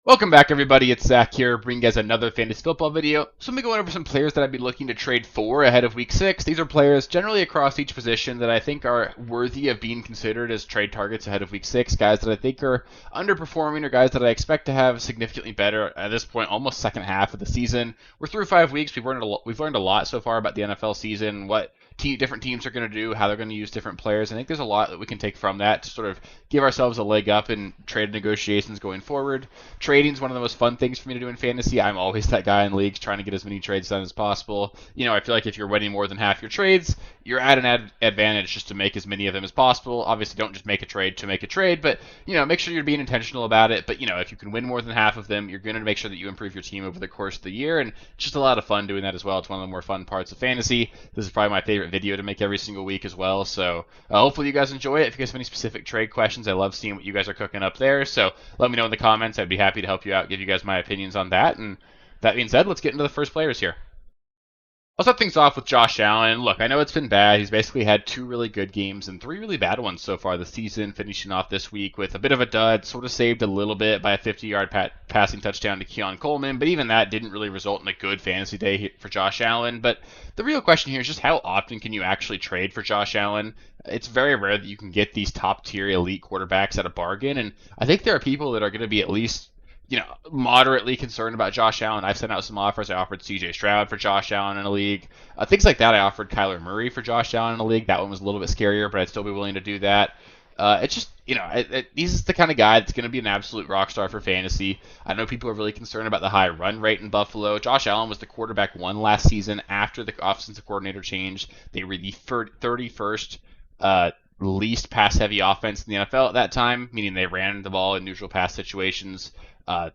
Welcome back, everybody. It's Zach here, bringing you guys another fantasy football video. So I'm going to go over some players that I'd be looking to trade for ahead of Week 6. These are players generally across each position that I think are worthy of being considered as trade targets ahead of Week 6. Guys that I think are underperforming or guys that I expect to have significantly better at this point, almost second half of the season. We're through 5 weeks. We've learned a lot so far about the NFL season, what different teams are going to do, how they're going to use different players. I think there's a lot that we can take from that to sort of give ourselves a leg up in trade negotiations going forward. Trading is one of the most fun things for me to do in fantasy. I'm always that guy in leagues trying to get as many trades done as possible. I feel like if you're winning more than half your trades, you're at an advantage just to make as many of them as possible. Obviously, don't just make a trade to make a trade, but make sure you're being intentional about it. But if you can win more than half of them, you're going to make sure that you improve your team over the course of the year, and it's just a lot of fun doing that as well. It's one of the more fun parts of fantasy. This is probably my favorite video to make every single week as well. So hopefully you guys enjoy it. If you guys have any specific trade questions, I love seeing what you guys are cooking up there. So let me know in the comments. I'd be happy to help you out, give you guys my opinions on that. And that being said, let's get into the first players here. I'll start things off with Josh Allen. Look, I know it's been bad. He's basically had 2 really good games and 3 really bad ones so far this season, finishing off this week with a bit of a dud, sort of saved a little bit by a 50-yard passing touchdown to Keon Coleman, but even that didn't really result in a good fantasy day for Josh Allen. But the real question here is just how often can you actually trade for Josh Allen? It's very rare that you can get these top-tier elite quarterbacks at a bargain, and I think there are people that are going to be at least moderately concerned about Josh Allen. I've sent out some offers. I offered C.J. Stroud for Josh Allen in a league. Things like that. I offered Kyler Murray for Josh Allen in a league. That one was a little bit scarier, but I'd still be willing to do that. It's just, he's the kind of guy that's going to be an absolute rock star for fantasy. I know people are really concerned about the high run rate in Buffalo. Josh Allen was the quarterback 1 last season after the offensive coordinator changed. They were the 31st least pass-heavy offense in the NFL at that time, meaning they ran the ball in neutral pass situations.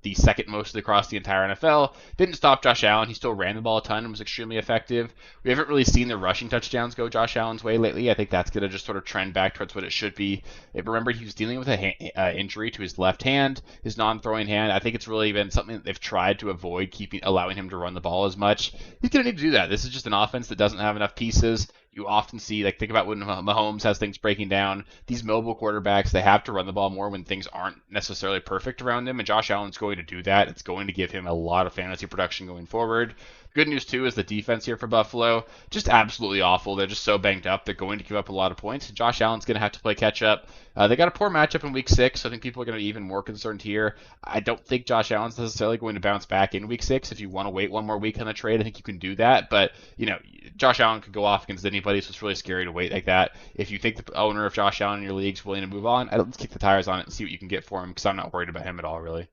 The second most across the entire NFL. Didn't stop Josh Allen. He still ran the ball a ton and was extremely effective. We haven't really seen the rushing touchdowns go Josh Allen's way lately. I think that's going to just sort of trend back towards what it should be. Remember, he was dealing with an injury to his left hand, his non-throwing hand. I think it's really been something that they've tried to avoid, allowing him to run the ball as much. He's going to need to do that. This is just an offense that doesn't have enough pieces. You often see, think about when Mahomes has things breaking down. These mobile quarterbacks, they have to run the ball more when things aren't necessarily perfect around them, and Josh Allen's going to do that. It's going to give him a lot of fantasy production going forward. Good news, too, is the defense here for Buffalo, just absolutely awful. They're just so banged up. They're going to give up a lot of points, and Josh Allen's going to have to play catch-up. They got a poor matchup in Week 6, so I think people are going to be even more concerned here. I don't think Josh Allen's necessarily going to bounce back in Week 6. If you want to wait one more week on the trade, I think you can do that. But, Josh Allen could go off against anybody, so it's really scary to wait like that. If you think the owner of Josh Allen in your league is willing to move on, let's kick the tires on it and see what you can get for him, because I'm not worried about him at all, really.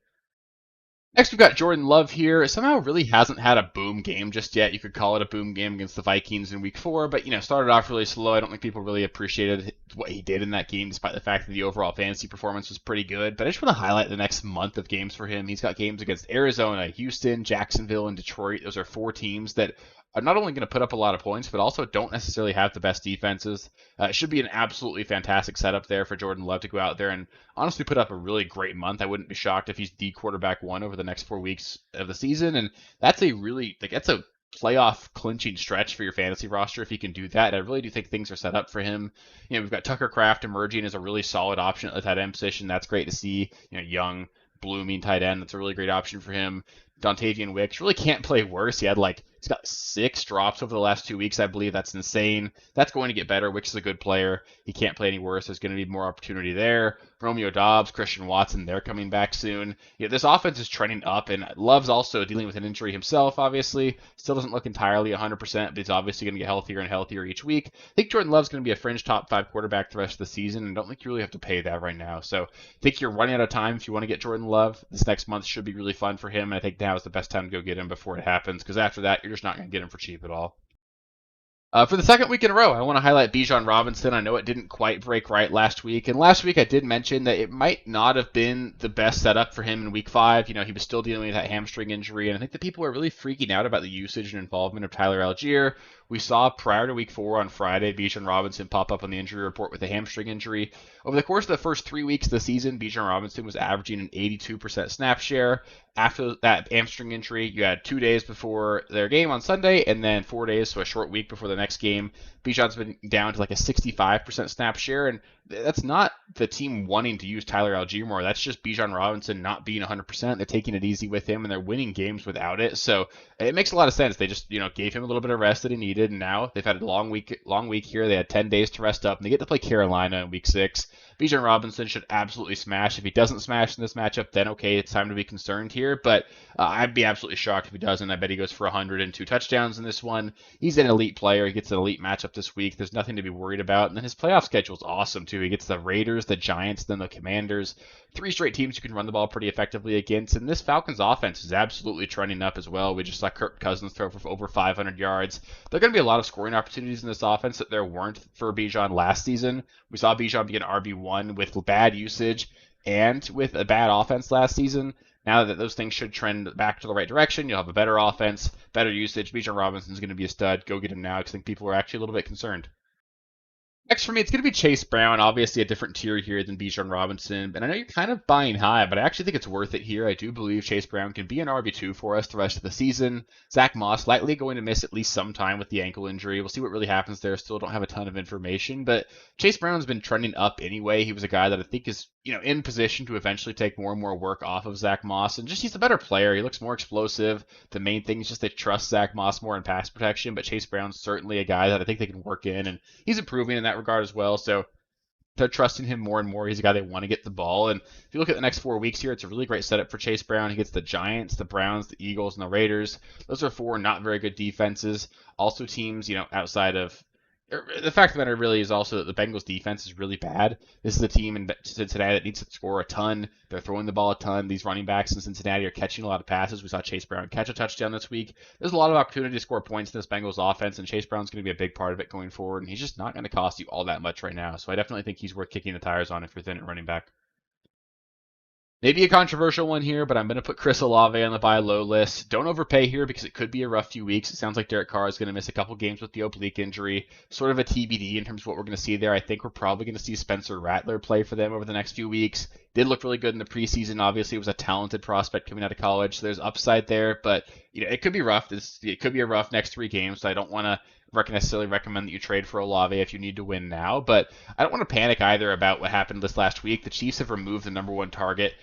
Next, we've got Jordan Love here. Somehow really hasn't had a boom game just yet. You could call it a boom game against the Vikings in Week 4, but, started off really slow. I don't think people really appreciated what he did in that game, despite the fact that the overall fantasy performance was pretty good. But I just want to highlight the next month of games for him. He's got games against Arizona, Houston, Jacksonville, and Detroit. Those are 4 teams that are not only going to put up a lot of points, but also don't necessarily have the best defenses. It should be an absolutely fantastic setup there for Jordan Love to go out there and honestly put up a really great month. I wouldn't be shocked if he's the quarterback 1 over the next 4 weeks of the season, and that's a really that's a playoff clinching stretch for your fantasy roster if he can do that. I really do think things are set up for him. We've got Tucker Kraft emerging as a really solid option at the tight end position. That's great to see. Young, blooming tight end. That's a really great option for him. Dontavian Wicks really can't play worse. He's got 6 drops over the last 2 weeks, I believe. That's insane. That's going to get better. Wicks is a good player. He can't play any worse. There's going to be more opportunity there. Romeo Doubs, Christian Watson, they're coming back soon. This offense is trending up, and Love's also dealing with an injury himself, obviously. Still doesn't look entirely 100%, but he's obviously going to get healthier and healthier each week. I think Jordan Love's going to be a fringe top 5 quarterback the rest of the season, and don't think you really have to pay that right now. So I think you're running out of time if you want to get Jordan Love. This next month should be really fun for him, and I think now is the best time to go get him before it happens, because after that, you're just not going to get him for cheap at all. For the second week in a row, I want to highlight Bijan Robinson. I know it didn't quite break right last week, and last week I did mention that it might not have been the best setup for him in Week 5. He was still dealing with that hamstring injury, and I think that people are really freaking out about the usage and involvement of Tyler Algier. We saw prior to Week 4 on Friday, Bijan Robinson pop up on the injury report with a hamstring injury. Over the course of the first 3 weeks of the season, Bijan Robinson was averaging an 82% snap share. After that hamstring injury, you had 2 days before their game on Sunday, and then 4 days, so a short week before the next game. Bijan's been down to like a 65% snap share, and that's not the team wanting to use Tyler Algier more. That's just Bijan Robinson not being 100%. They're taking it easy with him, and they're winning games without it. So it makes a lot of sense. They just gave him a little bit of rest that he needed, and now they've had a long week here. They had 10 days to rest up, and they get to play Carolina in week 6. Bijan Robinson should absolutely smash. If he doesn't smash in this matchup, then okay, it's time to be concerned here. But I'd be absolutely shocked if he doesn't. I bet he goes for 102 touchdowns in this one. He's an elite player. He gets an elite matchup this week. There's nothing to be worried about. And then his playoff schedule is awesome too. He gets the Raiders, the Giants, then the Commanders. 3 straight teams you can run the ball pretty effectively against. And this Falcons offense is absolutely trending up as well. We just saw Kirk Cousins throw for over 500 yards. There are going to be a lot of scoring opportunities in this offense that there weren't for Bijan last season. We saw Bijan be an RB1 with bad usage and with a bad offense last season. Now that those things should trend back to the right direction, you'll have a better offense, better usage. Bijan Robinson is going to be a stud. Go get him now because I think people are actually a little bit concerned. Next for me, it's going to be Chase Brown, obviously a different tier here than Bijan Robinson. And I know you're kind of buying high, but I actually think it's worth it here. I do believe Chase Brown can be an RB2 for us the rest of the season. Zach Moss likely going to miss at least some time with the ankle injury. We'll see what really happens there. Still don't have a ton of information, but Chase Brown's been trending up anyway. He was a guy that I think is in position to eventually take more and more work off of Zach Moss. And just he's a better player. He looks more explosive. The main thing is just they trust Zach Moss more in pass protection, but Chase Brown's certainly a guy that I think they can work in, and he's improving in that regard as well. So they're trusting him more and more. He's a guy they want to get the ball. And if you look at the next 4 weeks here, it's a really great setup for Chase Brown. He gets the Giants, the Browns, the Eagles, and the Raiders. Those are 4 not very good defenses. Also teams, outside of the fact of the matter really is also that the Bengals defense is really bad. This is a team in Cincinnati that needs to score a ton. They're throwing the ball a ton. These running backs in Cincinnati are catching a lot of passes. We saw Chase Brown catch a touchdown this week. There's a lot of opportunity to score points in this Bengals offense, and Chase Brown's going to be a big part of it going forward, and he's just not going to cost you all that much right now. So I definitely think he's worth kicking the tires on if you're thin at running back. Maybe a controversial one here, but I'm going to put Chris Olave on the buy low list. Don't overpay here because it could be a rough few weeks. It sounds like Derek Carr is going to miss a couple games with the oblique injury. Sort of a TBD in terms of what we're going to see there. I think we're probably going to see Spencer Rattler play for them over the next few weeks. Did look really good in the preseason. Obviously, it was a talented prospect coming out of college, so there's upside there. But it could be rough. It could be a rough next 3 games, so I don't want to necessarily recommend that you trade for Olave if you need to win now. But I don't want to panic either about what happened this last week. The Chiefs have removed the number 1 target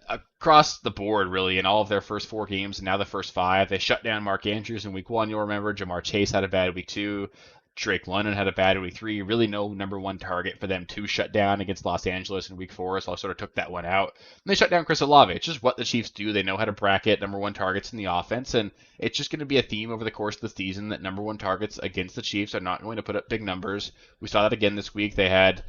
across the board, really, in all of their first 4 games and now the first 5. They shut down Mark Andrews in week 1, you'll remember. Jamar Chase had a bad week 2. Drake London had a bad week 3. Really no number 1 target for them to shut down against Los Angeles in week 4, so I sort of took that one out. And they shut down Chris Olave. It's just what the Chiefs do. They know how to bracket number 1 targets in the offense, and it's just going to be a theme over the course of the season that number 1 targets against the Chiefs are not going to put up big numbers. We saw that again this week. They had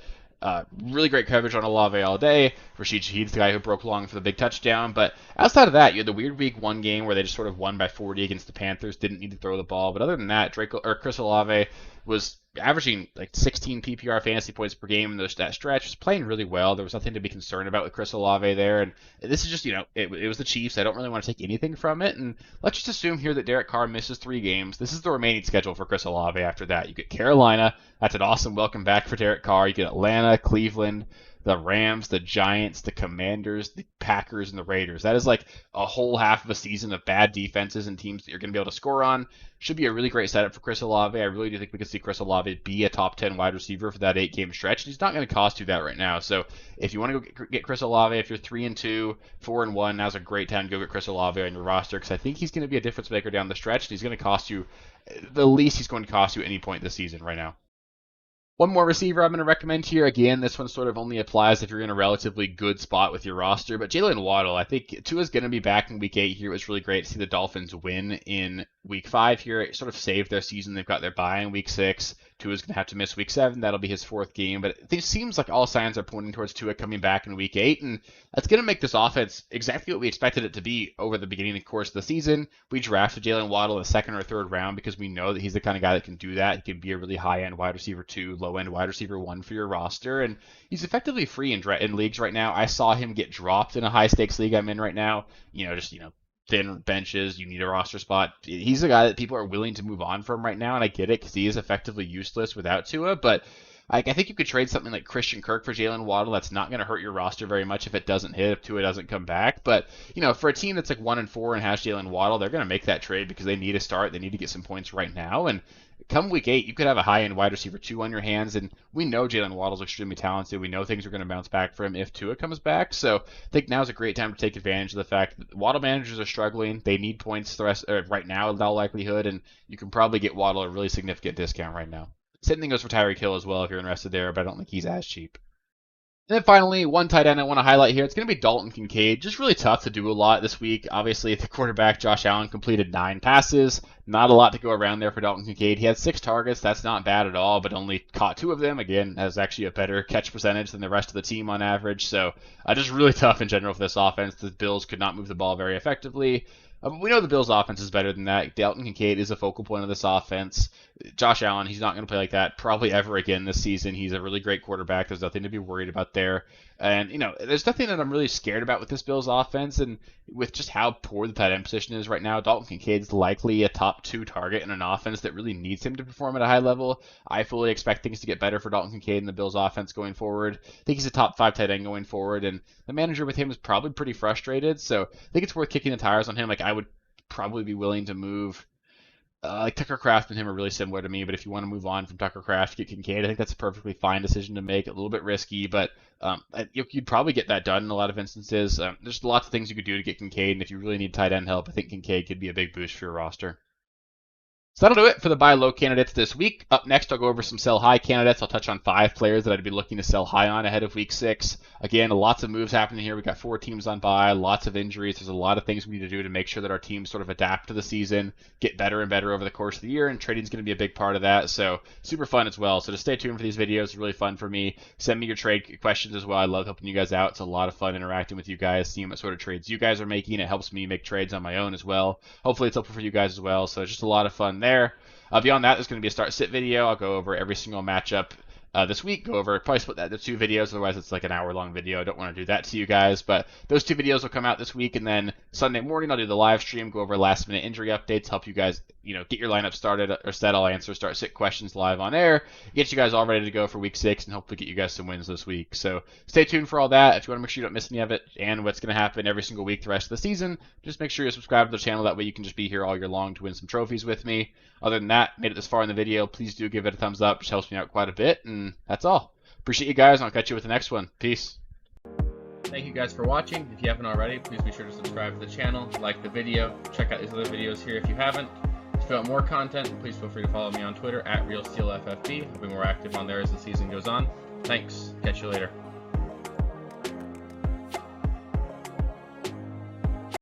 really great coverage on Olave all day. Rashid Shaheed's the guy who broke long for the big touchdown. But outside of that, you had the weird week 1 game where they just sort of won by 40 against the Panthers, didn't need to throw the ball. But other than that, Chris Olave was averaging like 16 PPR fantasy points per game in that stretch. Was playing really well. There was nothing to be concerned about with Chris Olave there. And this is just, it was the Chiefs. I don't really want to take anything from it. And let's just assume here that Derek Carr misses 3 games. This is the remaining schedule for Chris Olave after that. You get Carolina. That's an awesome welcome back for Derek Carr. You get Atlanta, Cleveland, the Rams, the Giants, the Commanders, the Packers, and the Raiders. That is like a whole half of a season of bad defenses and teams that you're going to be able to score on. Should be a really great setup for Chris Olave. I really do think we could see Chris Olave be a top 10 wide receiver for that 8-game stretch. And he's not going to cost you that right now. So if you want to go get Chris Olave, if you're 3-2, 4-1, now's a great time to go get Chris Olave on your roster because I think he's going to be a difference maker down the stretch. And he's going to cost you, the least he's going to cost you at any point this season right now. One more receiver I'm going to recommend here. Again, this one sort of only applies if you're in a relatively good spot with your roster. But Jaylen Waddle, I think Tua's going to be back in week 8 here. It was really great to see the Dolphins win in week 5 here. It sort of saved their season. They've got their bye in week 6. Tua's going to have to miss week 7. That'll be his 4th game. But it seems like all signs are pointing towards Tua coming back in week 8. And that's going to make this offense exactly what we expected it to be over the beginning of the course of the season. We drafted Jaylen Waddle in the 2nd or 3rd round because we know that he's the kind of guy that can do that. He can be a really high-end wide receiver 2, low-end wide receiver 1 for your roster. And he's effectively free in leagues right now. I saw him get dropped in a high-stakes league I'm in right now. Thin benches, you need a roster spot. He's a guy that people are willing to move on from right now, and I get it because he is effectively useless without Tua, but I think you could trade something like Christian Kirk for Jaylen Waddle. That's not going to hurt your roster very much if it doesn't hit, if Tua doesn't come back. But, for a team that's like 1-4 and has Jaylen Waddle, they're going to make that trade because they need a start. They need to get some points right now. And come week 8, you could have a high-end wide receiver 2 on your hands, and we know Jaylen Wadd is extremely talented. We know things are going to bounce back for him if Tua comes back. So I think now is a great time to take advantage of the fact that Waddle managers are struggling. They need points right now in all likelihood, and you can probably get Waddle at a really significant discount right now. Same thing goes for Tyreek Hill as well if you're interested there, but I don't think he's as cheap. And then finally, one tight end I want to highlight here. It's going to be Dalton Concade. Just really tough to do a lot this week. Obviously, the quarterback, Josh Allen, completed 9 passes. Not a lot to go around there for Dalton Concade. He had 6 targets. That's not bad at all, but only caught 2 of them. Again, has actually a better catch percentage than the rest of the team on average. So just really tough in general for this offense. The Bills could not move the ball very effectively. We know the Bills' offense is better than that. Dalton Concade is a focal point of this offense. Josh Allen, he's not going to play like that probably ever again this season. He's a really great quarterback. There's nothing to be worried about there. And, there's nothing that I'm really scared about with this Bills offense. And with just how poor the tight end position is right now, Dalton Kincaid's likely a top 2 target in an offense that really needs him to perform at a high level. I fully expect things to get better for Dalton Concade and the Bills offense going forward. I think he's a top 5 tight end going forward. And the manager with him is probably pretty frustrated. So I think it's worth kicking the tires on him. I would probably be willing to move. Tucker Kraft and him are really similar to me, but if you want to move on from Tucker Kraft to get Kincaid, I think that's a perfectly fine decision to make. A little bit risky, but you'd probably get that done in a lot of instances. There's lots of things you could do to get Kincaid, and if you really need tight end help, I think Kincaid could be a big boost for your roster. So that'll do it for the buy low candidates this week. Up next, I'll go over some sell high candidates. I'll touch on 5 players that I'd be looking to sell high on ahead of week 6. Again, lots of moves happening here. We got 4 teams on bye, lots of injuries. There's a lot of things we need to do to make sure that our teams sort of adapt to the season, get better and better over the course of the year, and trading is going to be a big part of that. So super fun as well. So just stay tuned for these videos. It's really fun for me. Send me your trade questions as well. I love helping you guys out. It's a lot of fun interacting with you guys, seeing what sort of trades you guys are making. It helps me make trades on my own as well. Hopefully it's helpful for you guys as well. So just a lot of fun there. Beyond that, there's going to be a start-sit video. I'll go over every single matchup this week. Probably split that into 2 videos. Otherwise, it's like an hour-long video. I don't want to do that to you guys. But those 2 videos will come out this week. And then Sunday morning, I'll do the live stream, go over last-minute injury updates, help you guys, get your lineup started or set. I'll answer start-sit questions live on air, get you guys all ready to go for week 6, and hopefully get you guys some wins this week. So stay tuned for all that. If you want to make sure you don't miss any of it and what's going to happen every single week the rest of the season, just make sure you subscribe to the channel. That way you can just be here all year long to win some trophies with me. Other than that, made it this far in the video, please do give it a thumbs up. It helps me out quite a bit, and that's all. Appreciate you guys, and I'll catch you with the next one. Peace. Thank you guys for watching. If you haven't already, please be sure to subscribe to the channel, like the video, check out these other videos here if you haven't. If you want more content, please feel free to follow me on Twitter @RealSteelFFB. I'll be more active on there as the season goes on. Thanks. Catch you later.